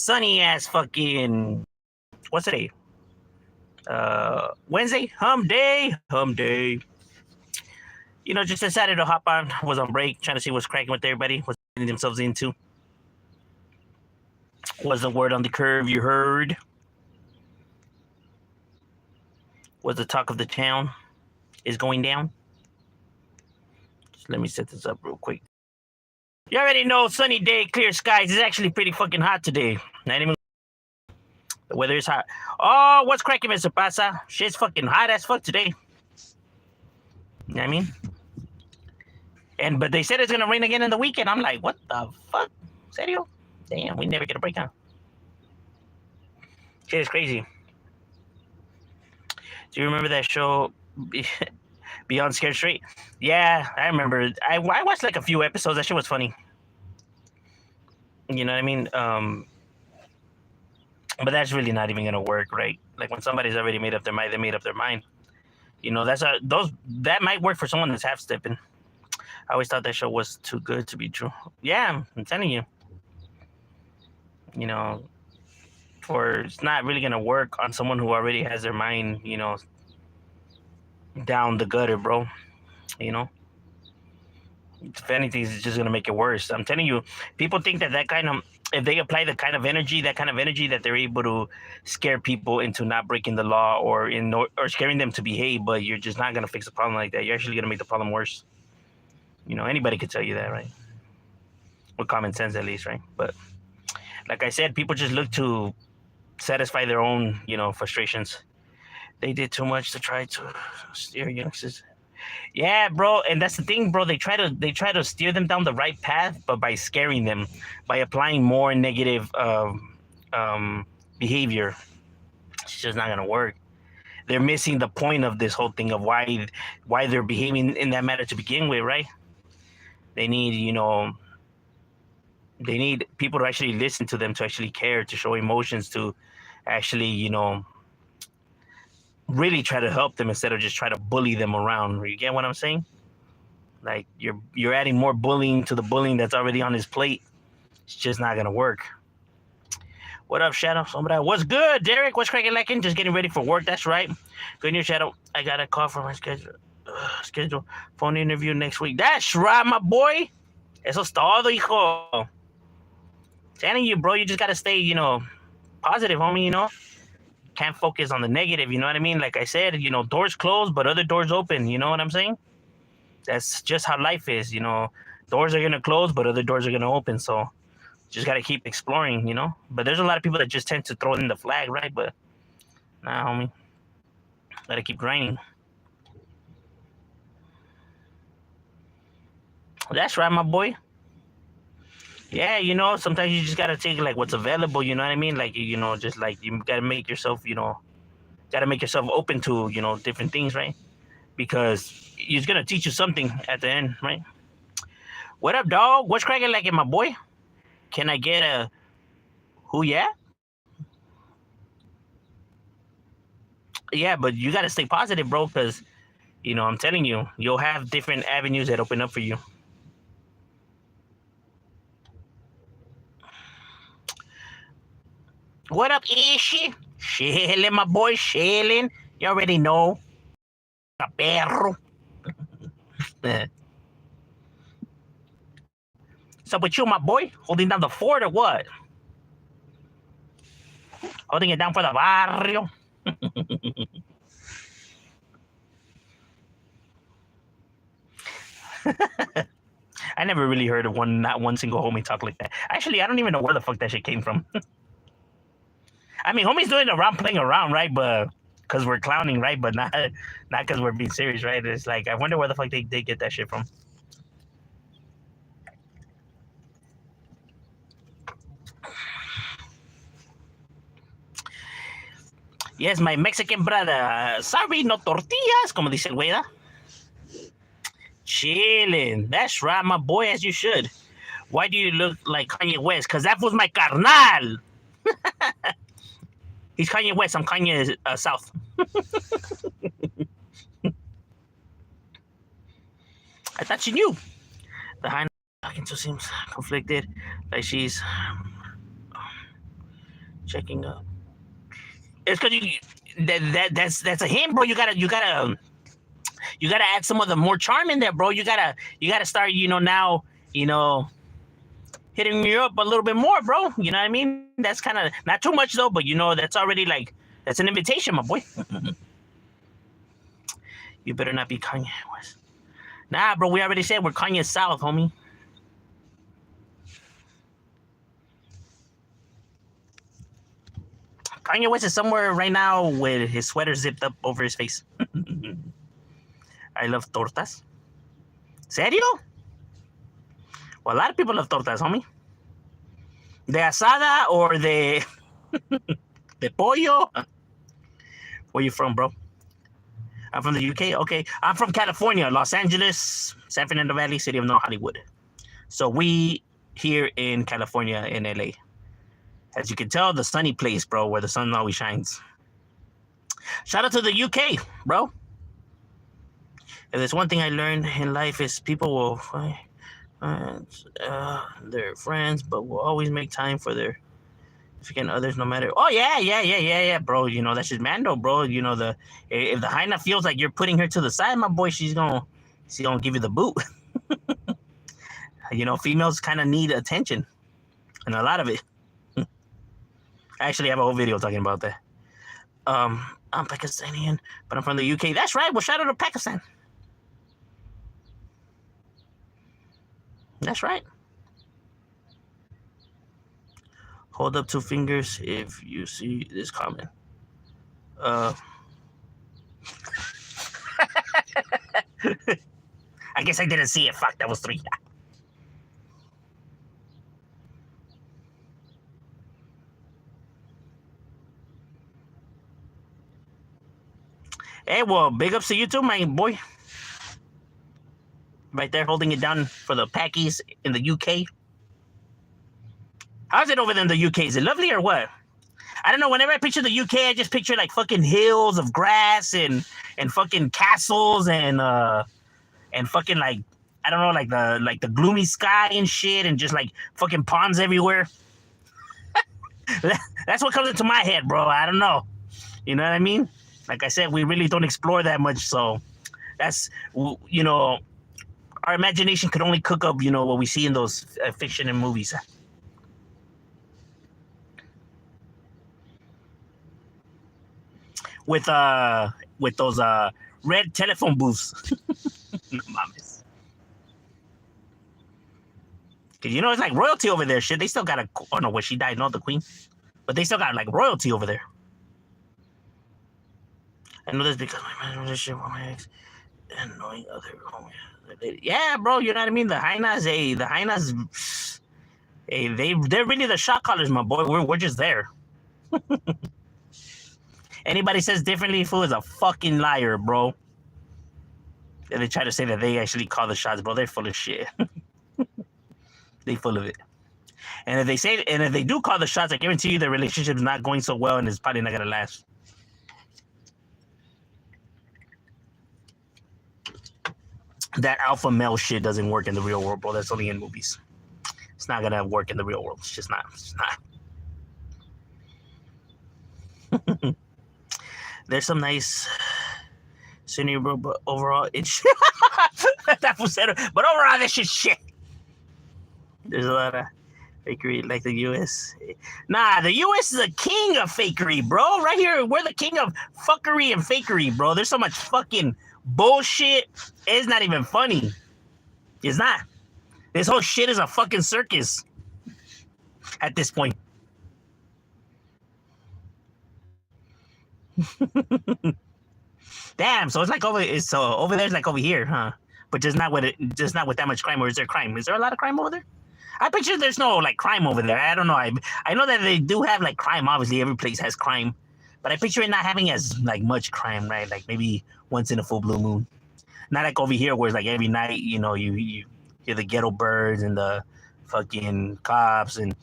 sunny ass fucking what's today? Wednesday, hump day, hump day. You know, just decided to hop on. Was on break, trying to see what's cracking with everybody, what's getting themselves into. Was the word on the curve you heard? Was the talk of the town is going down? Just let me set this up real quick. You already know, sunny day, clear skies. It's actually pretty fucking hot today. Not even the weather is hot. Oh, what's cracking, Mr. Pasa? Shit's fucking hot as fuck today. You know what I mean? But they said it's gonna rain again in the weekend. I'm like, what the fuck? Serio? Damn, we never get a break, huh? Shit is crazy. Do you remember that show, Beyond Scared Straight? Yeah, I remember. I watched like a few episodes. That shit was funny. You know what I mean? But that's really not even gonna work, right? Like when somebody's already made up their mind, they made up their mind. You know, that might work for someone that's half stepping. I always thought that show was too good to be true. Yeah, I'm telling you. You know, it's not really gonna work on someone who already has their mind, you know, down the gutter, bro. You know, if anything, it's just gonna make it worse. I'm telling you, people think that kind of, if they apply that kind of energy, that they're able to scare people into not breaking the law or scaring them to behave, but you're just not gonna fix a problem like that. You're actually gonna make the problem worse. You know, anybody could tell you that, right? With common sense, at least, right? But like I said, people just look to satisfy their own, you know, frustrations. They did too much to try to steer youngsters. Yeah, bro, and that's the thing, bro. They try to steer them down the right path, but by scaring them, by applying more negative behavior, it's just not gonna work. They're missing the point of this whole thing of why they're behaving in that manner to begin with, right? They need, you know, they need people to actually listen to them, to actually care, to show emotions, to actually, you know, really try to help them instead of just try to bully them around. You get what I'm saying? Like you're adding more bullying to the bullying that's already on his plate. It's just not gonna work. What up, Shadow? Somebody, what's good, Derek? What's cracking, lacking? Just getting ready for work. That's right. Good news, Shadow. I got a call for my schedule phone interview next week. That's right, my boy. Eso es todo, hijo. Telling you, bro, you just gotta stay, you know, positive, homie. You know, can't focus on the negative. You know what I mean? Like I said, you know, doors closed, but other doors open. You know what I'm saying? That's just how life is. You know, doors are gonna close, but other doors are gonna open. So just gotta keep exploring. You know. But there's a lot of people that just tend to throw in the flag, right? But nah, homie, gotta keep grinding. That's right, my boy. Yeah, you know, sometimes you just gotta take like what's available. You know what I mean? Like you know, just like you gotta make yourself, you know, gotta make yourself open to, you know, different things, right? Because it's gonna teach you something at the end, right? What up, dog? What's cracking, like, my boy? Can I get a who? Yeah, yeah, but you gotta stay positive, bro. Because you know, I'm telling you, you'll have different avenues that open up for you. What up, Ishi? Chilling, my boy, chilling. You already know. A perro. So with you, my boy, holding down the fort or what? Holding it down for the barrio. I never really heard of not one single homie talk like that. Actually, I don't even know where the fuck that shit came from. I mean, homies doing it around, playing around, right? But because we're clowning, right? But not because we're being serious, right? It's like, I wonder where the fuck they get that shit from. Yes, my Mexican brother. Sorry, no tortillas, como dice el güey, ¿da? Chilling. That's right, my boy, as you should. Why do you look like Kanye West? Because that was my carnal. He's Kanye West. I'm Kanye South. I thought you knew. The high talking to seems conflicted. Like she's Checking up. It's because that's a hint, bro. You gotta add some of the more charm in there, bro. You gotta start, now, you know, hitting you up a little bit more, bro. You know what I mean? That's kind of not too much though, but that's already like that's an invitation, my boy. You better not be Kanye West. Nah, bro. We already said we're Kanye South, homie. Kanye West is somewhere right now with his sweater zipped up over his face. I love tortas. Serio? Well, a lot of people love tortas, homie. De asada or de pollo? Where you from, bro? I'm from the UK. Okay, I'm from California, Los Angeles, San Fernando Valley, City of North Hollywood. So we here in California, in LA. As you can tell, the sunny place, bro, where the sun always shines. Shout out to the UK, bro. If there's one thing I learned in life is people will find their friends, but will always make time for their significant others, no matter. Oh yeah, bro. That's just Mando, bro. If the hyena feels like you're putting her to the side, my boy, she's gonna give you the boot. Females kind of need attention, and a lot of it. I actually have a whole video talking about that. I'm Pakistani, but I'm from the UK. That's right. Well, shout out to Pakistan. That's right. Hold up 2 fingers if you see this comment. I guess I didn't see it. Fuck, that was 3. Hey, well, big ups to you too, my boy. Right there, holding it down for the Packies in the UK. How's it over there in the UK? Is it lovely or what? I don't know. Whenever I picture the UK, I just picture like fucking hills of grass and fucking castles and fucking like I don't know, like the gloomy sky and shit and just like fucking ponds everywhere. That's what comes into my head, bro. I don't know. You know what I mean? Like I said, we really don't explore that much, so that's our imagination could only cook up, what we see in those fiction and movies. With those red telephone booths. No mames. Cause it's like royalty over there. Shit, they still got oh no, where she died, not the queen, but they still got like royalty over there. I know this because my relationship with my ex and knowing other. Yeah, bro, you know what I mean. The hyenas, they're really the shot callers, my boy. We're just there. Anybody says differently, fool, is a fucking liar, bro. And they try to say that they actually call the shots, bro. They're full of shit. They full of it. And if they do call the shots, I guarantee you their relationship's not going so well and it's probably not gonna last. That alpha male shit doesn't work in the real world, bro. That's only in movies. It's not gonna work in the real world. It's just not. It's not. There's some nice scenery, bro, but overall it's that was better. But overall, this shit. There's a lot of fakery, like the U.S. Nah, the U.S. is the king of fakery, bro. Right here, we're the king of fuckery and fakery, bro. There's so much fucking bullshit. It's not even funny. It's not. This whole shit is a fucking circus at this point. Damn, so it's like over there's like over here, huh? But just not with that much crime. Or is there crime? Is there a lot of crime over there? I picture there's no like crime over there. I don't know. I know that they do have like crime. Obviously, every place has crime, but I picture it not having as like much crime, right? Like maybe once in a full blue moon. Not like over here where it's like every night, you hear the ghetto birds and the fucking cops and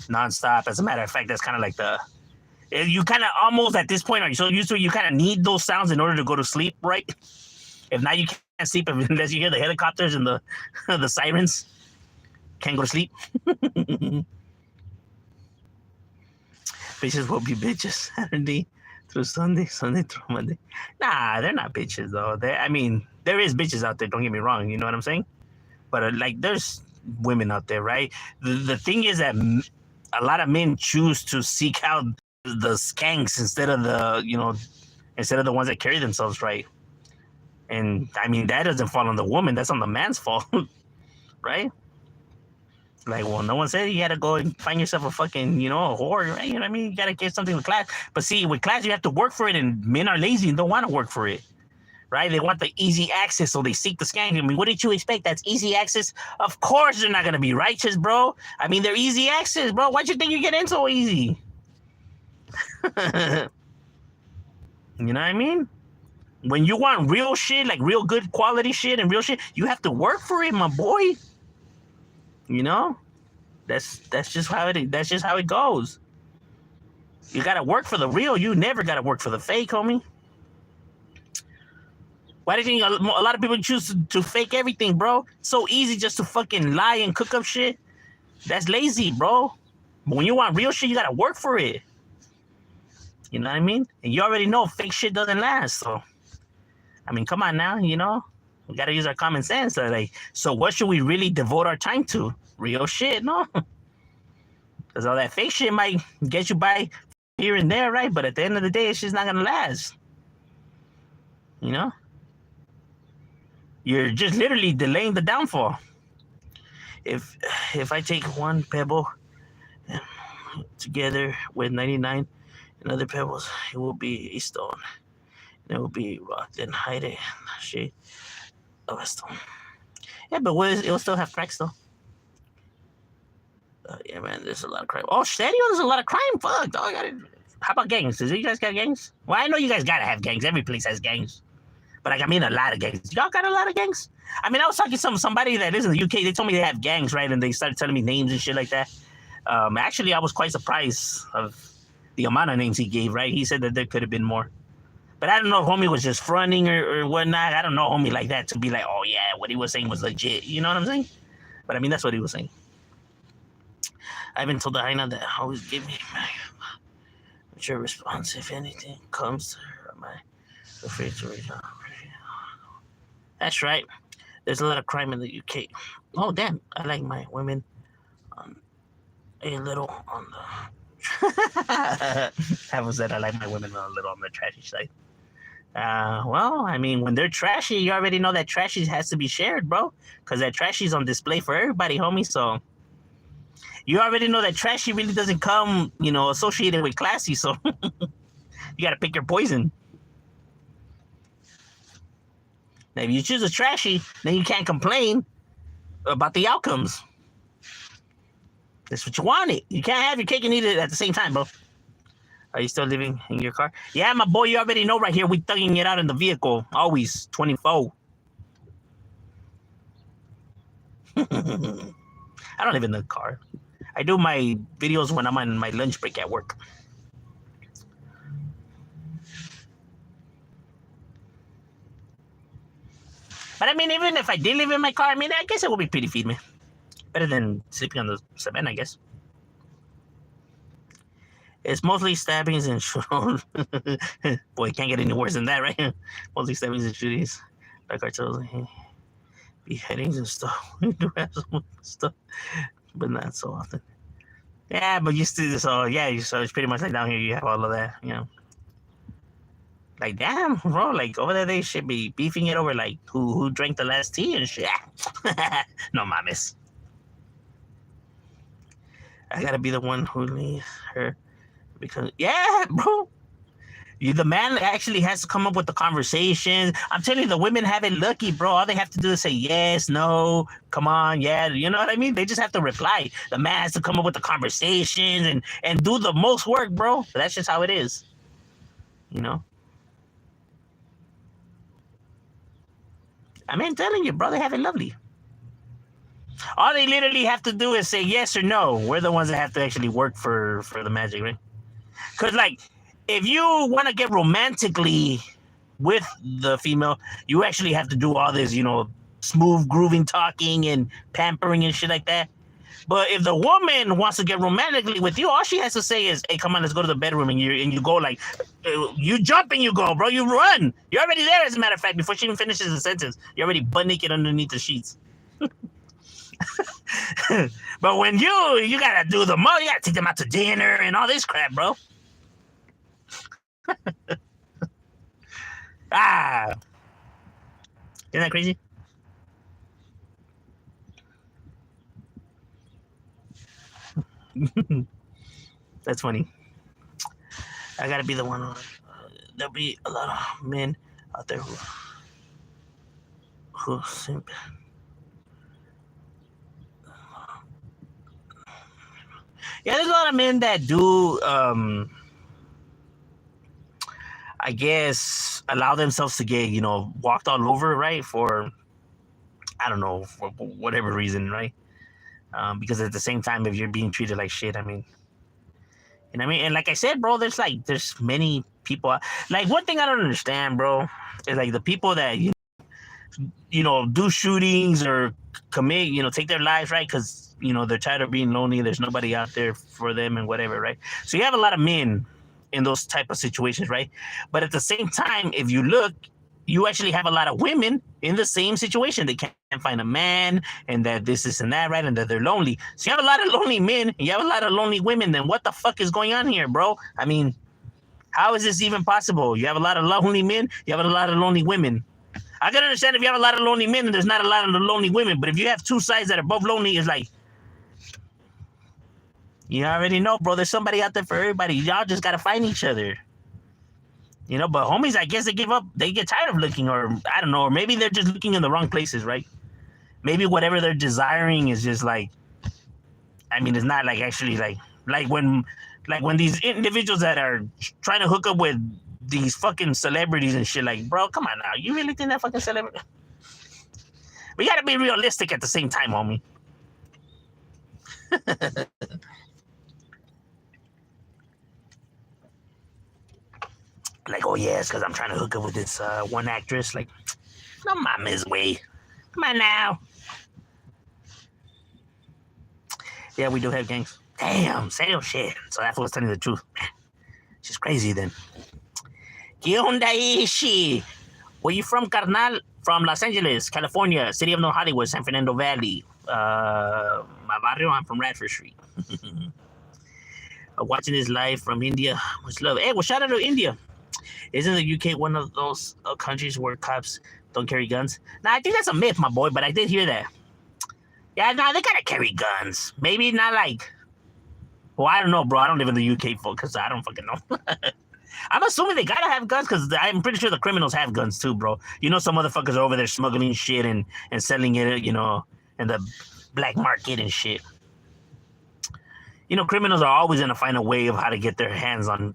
nonstop. As a matter of fact, that's kind of like you kind of almost at this point are you so used to it, you kind of need those sounds in order to go to sleep, right? If not, you can't sleep unless you hear the helicopters and the sirens. Can't go to sleep. Bitches will be bitches Saturday through Sunday, Sunday through Monday. Nah, they're not bitches though. I mean, there is bitches out there. Don't get me wrong. You know what I'm saying? But like, there's women out there, right? The thing is that a lot of men choose to seek out the skanks instead of the ones that carry themselves right. And I mean, that doesn't fall on the woman. That's on the man's fault, right? Like, well, no one said you had to go and find yourself a fucking, a whore, right? You know what I mean? You got to get something with class. But see, with class, you have to work for it, and men are lazy and don't want to work for it, right? They want the easy access, so they seek the skank. I mean, what did you expect? That's easy access? Of course they're not going to be righteous, bro. I mean, they're easy access, bro. Why'd you think you get in so easy? You know what I mean? When you want real shit, like real good quality shit and real shit, you have to work for it, my boy. You know, that's just how it. That's just how it goes. You gotta work for the real. You never gotta work for the fake, homie. Why do you think a lot of people choose to fake everything, bro? It's so easy just to fucking lie and cook up shit. That's lazy, bro. But when you want real shit, you gotta work for it. You know what I mean? And you already know fake shit doesn't last. So, I mean, come on now, we gotta use our common sense. So what should we really devote our time to? Real shit, no? Because all that fake shit might get you by here and there, right? But at the end of the day, it's just not gonna last. You're just literally delaying the downfall. If I take one pebble together with 99 and other pebbles, it will be a stone. And it will be rocked and hide it in the shade of a stone. Yeah, but it will still have cracks though. Yeah, man, there's a lot of crime. Oh, Stadio, there's a lot of crime. Fuck, dog. How about gangs? Does you guys got gangs? Well, I know you guys gotta have gangs. Every place has gangs. But like, I mean, a lot of gangs. Y'all got a lot of gangs? I mean, I was talking to somebody that lives in the UK. They told me they have gangs, right? And they started telling me names and shit like that. Actually, I was quite surprised of the amount of names he gave, right? He said that there could have been more. But I don't know if homie was just fronting or whatnot. I don't know homie like that to be like, oh, yeah, what he was saying was legit. You know what I'm saying? But I mean, that's what he was saying. I even told the hyena that always give me my mature response if anything comes to her. Am I afraid to reach out? That's right. There's a lot of crime in the UK. Oh, damn. I like my women a little on the... Haven't said I like my women a little on the trashy side. Well, I mean, when they're trashy, you already know that trashy has to be shared, bro. Because that trashy's on display for everybody, homie. So you already know that trashy really doesn't come, associated with classy. So you got to pick your poison. Now, if you choose a trashy, then you can't complain about the outcomes. That's what you wanted. You can't have your cake and eat it at the same time, bro. Are you still living in your car? Yeah, my boy, you already know right here. We thugging it out in the vehicle. Always 24. I don't live in the car. I do my videos when I'm on my lunch break at work. But I mean, even if I did live in my car, I mean, I guess it would be pretty feed me. Better than sleeping on the cement, I guess. It's mostly stabbings and shootings. Boy, can't get any worse than that, right? Mostly stabbings and shootings. Like cartels, beheadings and stuff. We do have some stuff, but not so often. Yeah, but you still, so it's pretty much like down here you have all of that, Like, damn, bro, like over there they should be beefing it over like who drank the last tea and shit. No mames. I gotta be the one who leaves her because bro. The man actually has to come up with the conversation. I'm telling you, the women have it lucky, bro. All they have to do is say yes, no, come on, yeah. You know what I mean? They just have to reply. The man has to come up with the conversations and do the most work, bro. But that's just how it is. I mean, I'm telling you, bro, they have it lovely. All they literally have to do is say yes or no. We're the ones that have to actually work for the magic, right? Because, like, if you want to get romantically with the female, you actually have to do all this, smooth grooving talking and pampering and shit like that. But if the woman wants to get romantically with you, all she has to say is, "Hey, come on, let's go to the bedroom," and you go like, you jump and you go, bro. You run. You're already there. As a matter of fact, before she even finishes the sentence, you're already butt naked underneath the sheets. But when you gotta do the most, you gotta take them out to dinner and all this crap, bro. Ah, isn't that crazy? That's funny. I gotta be the one. There'll be a lot of men out there who simp. Yeah, there's a lot of men that do. I guess allow themselves to get walked all over, right? For I don't know, for whatever reason, right? Because at the same time, if you're being treated like shit, I mean, and I mean, and like I said, bro, there's many people. Like one thing I don't understand, bro, is like the people that do shootings or commit, take their lives, right? Because they're tired of being lonely. There's nobody out there for them and whatever, right? So you have a lot of men in those type of situations, right? But at the same time, if you look, you actually have a lot of women in the same situation. They can't find a man, and that this and that, right? And that they're lonely. So you have a lot of lonely men, and you have a lot of lonely women. Then what the fuck is going on here, bro? I mean, how is this even possible? You have a lot of lonely men, you have a lot of lonely women. I can understand if you have a lot of lonely men and there's not a lot of lonely women, but if you have two sides that are both lonely, it's like, you already know, bro, there's somebody out there for everybody. Y'all just got to find each other. But homies, I guess they give up. They get tired of looking, or I don't know, or maybe they're just looking in the wrong places, right? Maybe whatever they're desiring is just like, I mean, it's not like actually like when these individuals that are trying to hook up with these fucking celebrities and shit, like, bro, come on now. You really think that fucking celebrity? We got to be realistic at the same time, homie. Like, oh yes, because I'm trying to hook up with this one actress. Like, no mama's way. Come on now. Yeah, we do have gangs. Damn, same shit. So that was telling the truth. She's crazy then. ¿Qué onda ishi? Where you from, carnal? From Los Angeles, California, city of North Hollywood, San Fernando Valley. My barrio, I'm from Radford Street. Watching this live from India. Much love. Hey, well, shout out to India. Isn't the UK one of those countries where cops don't carry guns? Nah, I think that's a myth, my boy, but I did hear that. Yeah, nah, they gotta carry guns. Maybe not like... Well, I don't know, bro. I don't live in the UK, because I don't fucking know. I'm assuming they gotta have guns, because I'm pretty sure the criminals have guns too, bro. Some motherfuckers are over there smuggling shit and selling it, in the black market and shit. Criminals are always gonna find a way of how to get their hands on,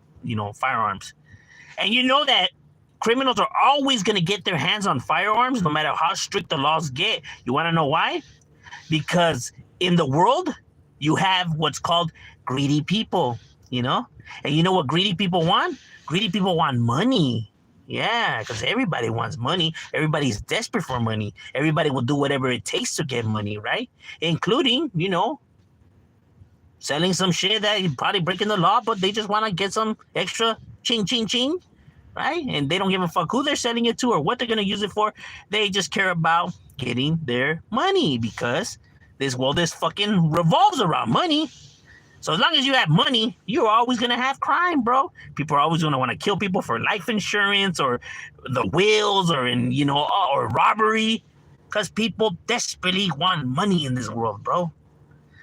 firearms. And you know that criminals are always going to get their hands on firearms no matter how strict the laws get. You want to know why? Because in the world, you have what's called greedy people, And you know what greedy people want? Greedy people want money. Yeah, because everybody wants money. Everybody's desperate for money. Everybody will do whatever it takes to get money, right? Including, selling some shit that is probably breaking the law, but they just want to get some extra ching, ching, ching, right? And they don't give a fuck who they're selling it to or what they're going to use it for. They just care about getting their money, because this world is fucking revolves around money. So as long as you have money, you're always going to have crime, bro. People are always going to want to kill people for life insurance or the wills or or robbery, because people desperately want money in this world, bro.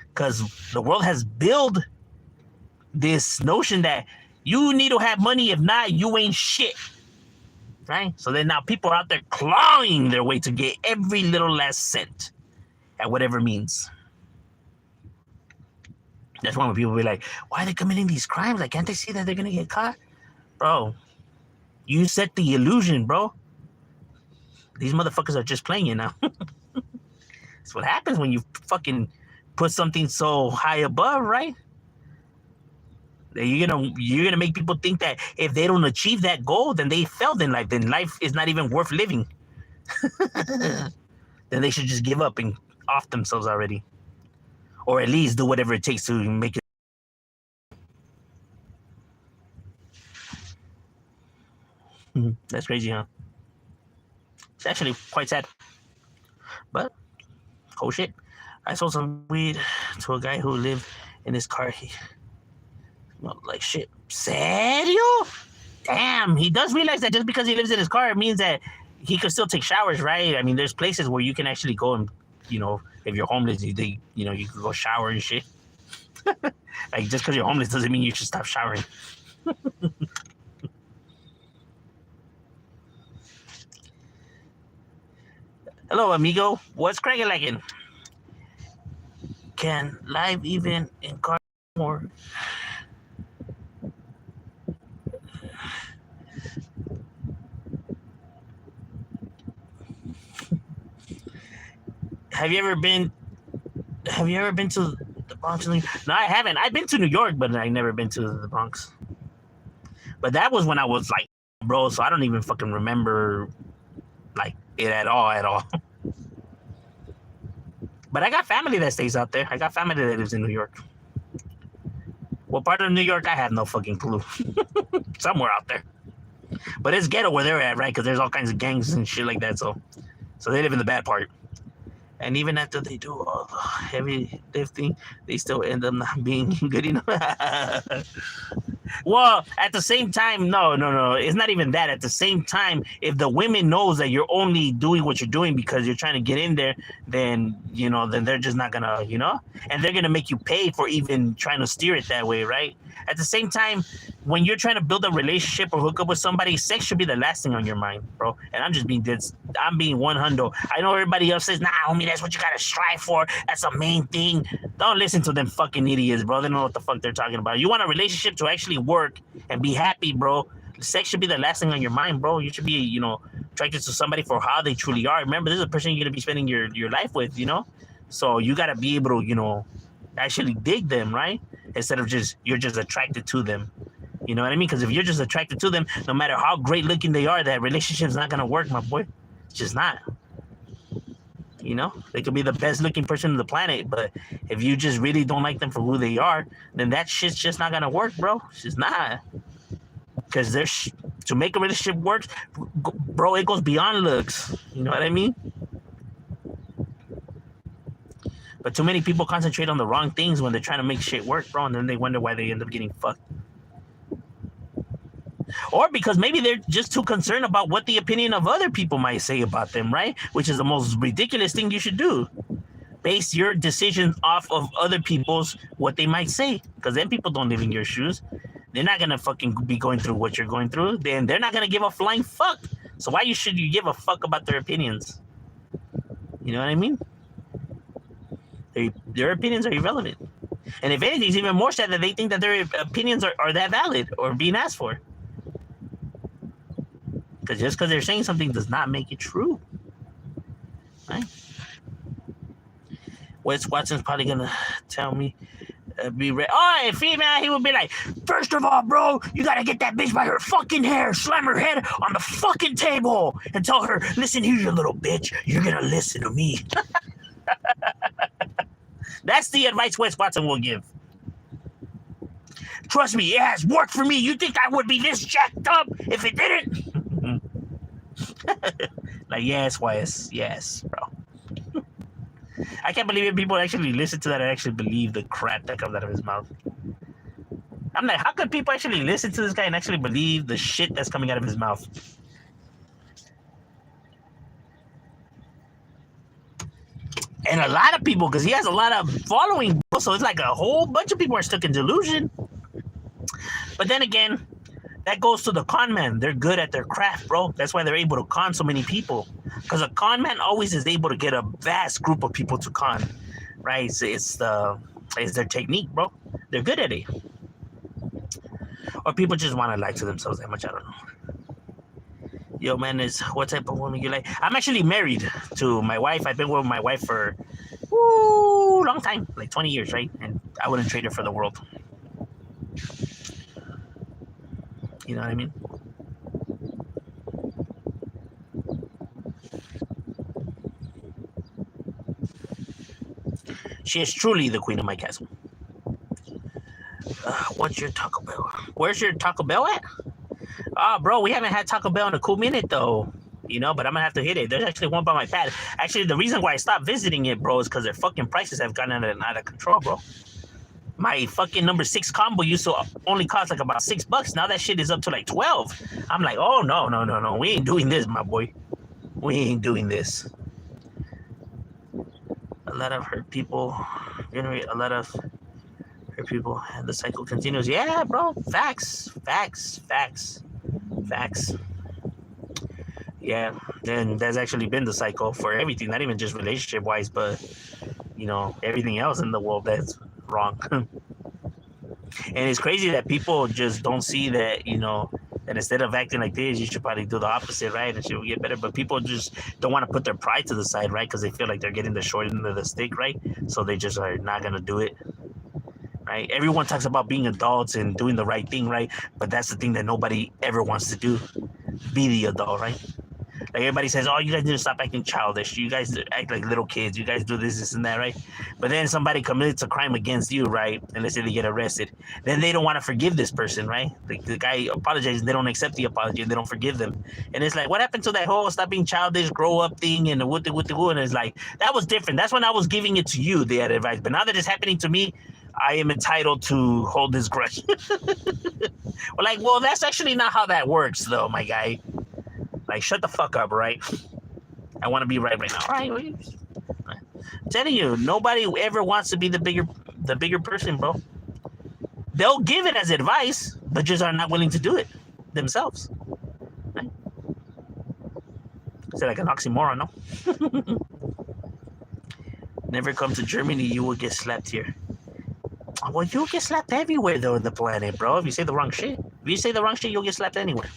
Because the world has built this notion that you need to have money. If not, you ain't shit. Right? So then now people are out there clawing their way to get every little last cent at whatever means. That's why when people be like, why are they committing these crimes? Like, can't they see that they're going to get caught? Bro, you set the illusion, bro. These motherfuckers are just playing you now. That's what happens when you fucking put something so high above, right? You're gonna make people think that if they don't achieve that goal, then they failed in life. Then life is not even worth living. Then they should just give up and off themselves already. or at least do whatever it takes to make it. That's crazy, huh? It's actually quite sad. But oh shit, I sold some weed to a guy who lived in his car. He smelled like shit. Serio? Damn, he does realize that just because he lives in his car, it means that he could still take showers, right? I mean, there's places where you can actually go and, if you're homeless, you can go shower and shit. Like, just because you're homeless doesn't mean you should stop showering. Hello, amigo. What's cracking like in? Can live even in car more? Have you ever been? Have you ever been to the Bronx? No, I haven't. I've been to New York, but I never been to the Bronx. But that was when I was like, bro. So I don't even fucking remember like it at all, at all. But I got family that stays out there. I got family that lives in New York. What part of New York? I have no fucking clue. Somewhere out there. But it's ghetto where they're at, right? Because there's all kinds of gangs and shit like that. So they live in the bad part. And even after they do all the heavy lifting, they still end up not being good enough. Well, at the same time, no. It's not even that. At the same time, if the women knows that you're only doing what you're doing because you're trying to get in there, then then they're just not gonna, and they're gonna make you pay for even trying to steer it that way, right? At the same time, when you're trying to build a relationship or hook up with somebody, sex should be the last thing on your mind, bro. And I'm just being dead. I'm being 100. I know everybody else says, nah, homie, that's what you gotta strive for. That's the main thing. Don't listen to them fucking idiots, bro. They don't know what the fuck they're talking about. You want a relationship to actually work and be happy, bro. Sex should be the last thing on your mind, bro. You should be, attracted to somebody for how they truly are. Remember, this is a person you're gonna be spending your life with, So you gotta be able to, actually dig them, right? Instead of you're just attracted to them. You know what I mean? Because if you're just attracted to them, no matter how great looking they are, that relationship's not gonna work, my boy. It's just not. They could be the best looking person on the planet, but if you just really don't like them for who they are, then that shit's just not gonna work, bro. It's just not. Because to make a relationship work, bro, it goes beyond looks. You know what I mean? But too many people concentrate on the wrong things when they're trying to make shit work, bro, and then they wonder why they end up getting fucked. Or because maybe they're just too concerned about what the opinion of other people might say about them, right? Which is the most ridiculous thing you should do. Base your decisions off of other people's what they might say, because then people don't live in your shoes. They're not gonna fucking be going through what you're going through. Then they're not gonna give a flying fuck. So why should you give a fuck about their opinions? You know what I mean? Their opinions are irrelevant. And if anything, it's even more sad that they think that their opinions are that valid or being asked for. Because just because they're saying something does not make it true. Right? Wes Watson's probably going to tell me, oh, female, he would be like, first of all, bro, you got to get that bitch by her fucking hair, slam her head on the fucking table, and tell her, listen here, you little bitch, you're going to listen to me. That's the advice Wes Watson will give. Trust me, it has worked for me. You think I would be this jacked up if it didn't? Like, yes, Wes. Yes, bro. I can't believe it. People actually listen to that and actually believe the crap that comes out of his mouth. I'm like, how could people actually listen to this guy and actually believe the shit that's coming out of his mouth? And a lot of people, because he has a lot of following, so it's like a whole bunch of people are stuck in delusion. But then again, that goes to the con man. They're good at their craft, bro. That's why they're able to con so many people. Because a con man always is able to get a vast group of people to con, right? It's their technique, bro. They're good at it. Or people just want to lie to themselves that much. I don't know. Yo, man, what type of woman you like? I'm actually married to my wife. I've been with my wife for long time, like 20 years, right? And I wouldn't trade her for the world. You know what I mean? She is truly the queen of my castle. What's your Taco Bell? Where's your Taco Bell at? Bro, we haven't had Taco Bell in a cool minute though. But I'm gonna have to hit it. There's actually one by my pad. Actually, the reason why I stopped visiting it, bro, is because their fucking prices have gotten out of control, bro. My fucking number 6 combo used to only cost like about $6. Now that shit is up to like 12. I'm like, oh no. We ain't doing this, my boy. We ain't doing this. A lot of hurt people generate a lot of hurt people, and the cycle continues. Yeah, bro. Facts. Yeah, and that's actually been the cycle for everything, not even just relationship wise, but everything else in the world that's wrong. And it's crazy that people just don't see that, that instead of acting like this, you should probably do the opposite, right? And shit will get better. But people just don't want to put their pride to the side, right? Because they feel like they're getting the short end of the stick, right? So they just are not going to do it, right? Everyone talks about being adults and doing the right thing, right? But that's the thing that nobody ever wants to do. Be the adult, right? Like everybody says, oh, you guys need to stop acting childish. You guys act like little kids. You guys do this and that, right? But then somebody commits a crime against you, right? And let's say they get arrested. Then they don't want to forgive this person, right? Like the guy apologizes. They don't accept the apology. They don't forgive them. And it's like, what happened to that whole stop being childish, grow up thing and the woo. And it's like, that was different. That's when I was giving it to you, the advice. But now that it's happening to me, I am entitled to hold this grudge. We're like, well, that's actually not how that works, though, my guy. Like, shut the fuck up, right? I want to be right now. All right. I'm telling you, nobody ever wants to be the bigger person, bro. They'll give it as advice, but just are not willing to do it themselves. Right? Is that like an oxymoron, no? Never come to Germany, you will get slapped here. Well, you'll get slapped everywhere, though, in the planet, bro. If you say the wrong shit. If you say the wrong shit, you'll get slapped anywhere.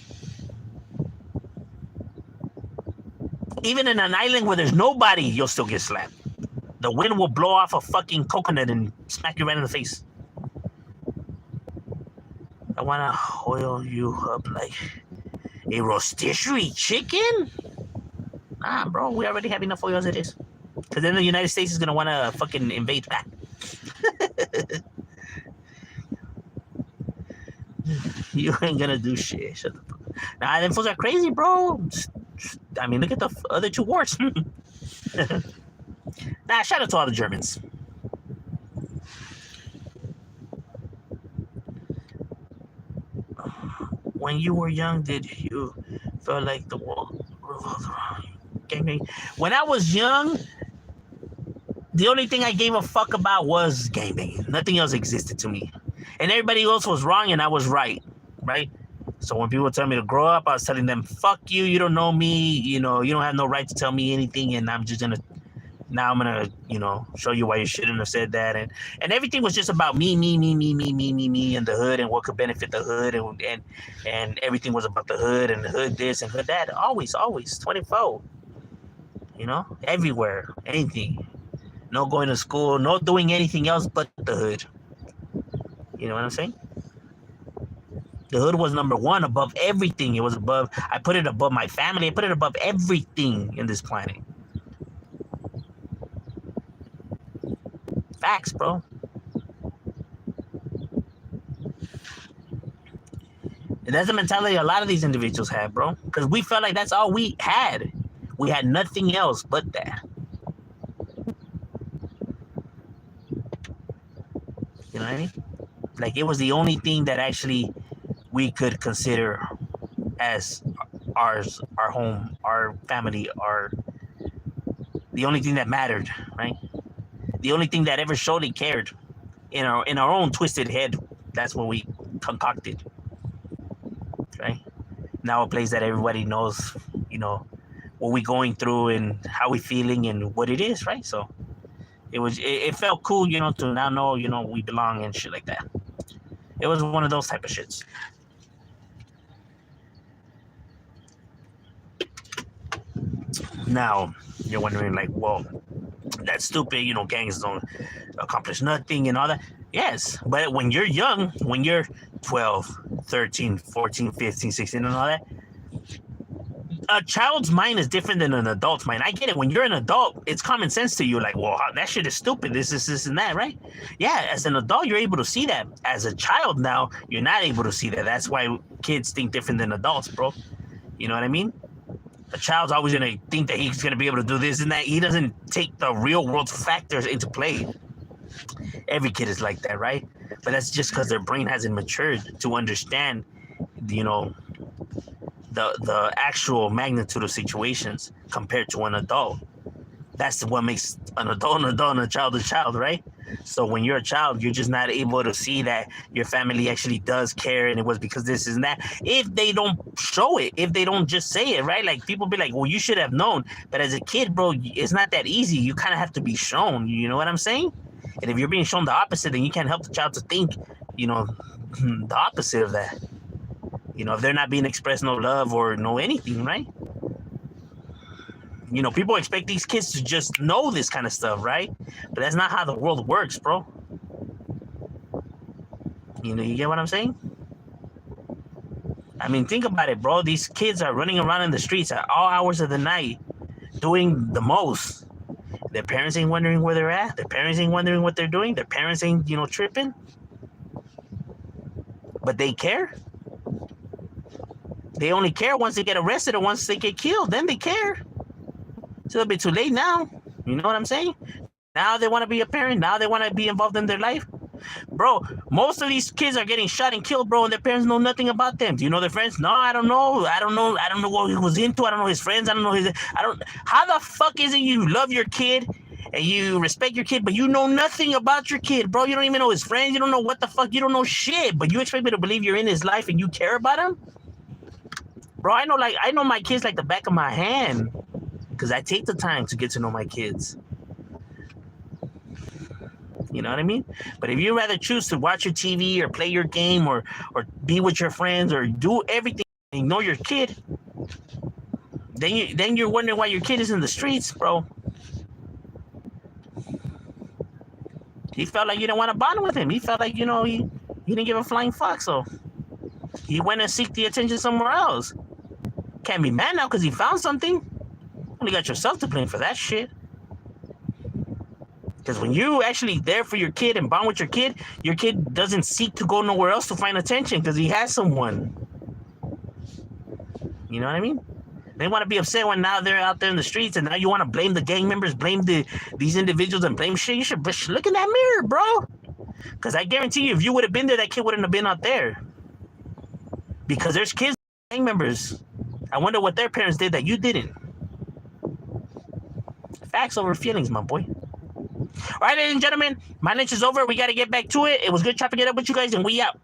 Even in an island where there's nobody, you'll still get slapped. The wind will blow off a fucking coconut and smack you right in the face. I want to oil you up like a rotisserie chicken? Nah, bro, we already have enough oil as it is. Because then the United States is going to want to fucking invade back. You ain't going to do shit. Shut the fuck up. Nah, them fools are crazy, bro. I mean, look at the other 2 wars. Nah, shout out to all the Germans. When you were young, did you feel like the world revolved around you? When I was young, the only thing I gave a fuck about was gaming. Nothing else existed to me. And everybody else was wrong and I was right? So when people tell me to grow up, I was telling them, fuck you, you don't know me, you don't have no right to tell me anything, and I'm gonna show you why you shouldn't have said that, and everything was just about me, and the hood and what could benefit the hood, and everything was about the hood and the hood this and hood that, always, 24, everywhere, anything, no going to school, no doing anything else but the hood, you know what I'm saying? The hood was number 1 above everything. It was above, I put it above my family. I put it above everything in this planet. Facts, bro. And that's the mentality a lot of these individuals have, bro. Because we felt like that's all we had. We had nothing else but that. You know what I mean? Like, it was the only thing that actually we could consider as ours, our home, our family, the only thing that mattered, right? The only thing that ever showed it cared. In our own twisted head, that's what we concocted, right? Now a place that everybody knows, what we're going through and how we're feeling and what it is, right? So it felt cool, to now know, we belong and shit like that. It was one of those type of shits. Now, you're wondering, like, well, that's stupid, gangs don't accomplish nothing and all that. Yes, but when you're young, when you're 12, 13, 14, 15, 16 and all that, a child's mind is different than an adult's mind. I get it. When you're an adult, it's common sense to you. Like, well, that shit is stupid. This, and that, right? Yeah, as an adult, you're able to see that. As a child now, you're not able to see that. That's why kids think different than adults, bro. You know what I mean? A child's always going to think that he's going to be able to do this and that. He doesn't take the real world factors into play. Every kid is like that, right? But that's just because their brain hasn't matured to understand, you know, the actual magnitude of situations compared to an adult. That's what makes an adult and a child, right? So when you're a child, you're just not able to see that your family actually does care, and it was because this and that. If they don't show it, if they don't just say it, right? Like, people be like, well, you should have known. But as a kid, bro, it's not that easy. You kind of have to be shown. You know what I'm saying? And if you're being shown the opposite, then you can't help the child to think, you know, the opposite of that. You know, if they're not being expressed no love or no anything, right? You know, people expect these kids to just know this kind of stuff, right? But that's not how the world works, bro. You know, you get what I'm saying? I mean, think about it, bro. These kids are running around in the streets at all hours of the night doing the most. Their parents ain't wondering where they're at. Their parents ain't wondering what they're doing. Their parents ain't, you know, tripping. But they care. They only care once they get arrested or once they get killed. Then they care. It's a little bit too late now. You know what I'm saying? Now they want to be a parent. Now they want to be involved in their life. Bro, most of these kids are getting shot and killed, bro, and their parents know nothing about them. Do you know their friends? No, I don't know. I don't know what he was into. I don't know his friends. I don't know how the fuck is it you love your kid and you respect your kid, but you know nothing about your kid, bro? You don't even know his friends. You don't know what the fuck. You don't know shit, but you expect me to believe you're in his life and you care about him? Bro, I know my kids like the back of my hand because I take the time to get to know my kids. You know what I mean? But if you rather choose to watch your TV or play your game or be with your friends or do everything and ignore your kid, then you're wondering why your kid is in the streets, bro. He felt like you didn't want to bond with him. He felt like, you know, he didn't give a flying fuck, so he went and seek the attention somewhere else. Can't be mad now because he found something. Only got yourself to blame for that shit. Because when you actually there for your kid and bond with your kid doesn't seek to go nowhere else to find attention because he has someone. You know what I mean? They want to be upset when now they're out there in the streets and now you want to blame the gang members, blame these individuals and blame shit. You should look in that mirror, bro. Because I guarantee you, if you would have been there, that kid wouldn't have been out there. Because there's kids, gang members. I wonder what their parents did that you didn't. Facts over feelings, my boy. All right, ladies and gentlemen, my lunch is over. We got to get back to it. It was good chopping it up with you guys, and we out.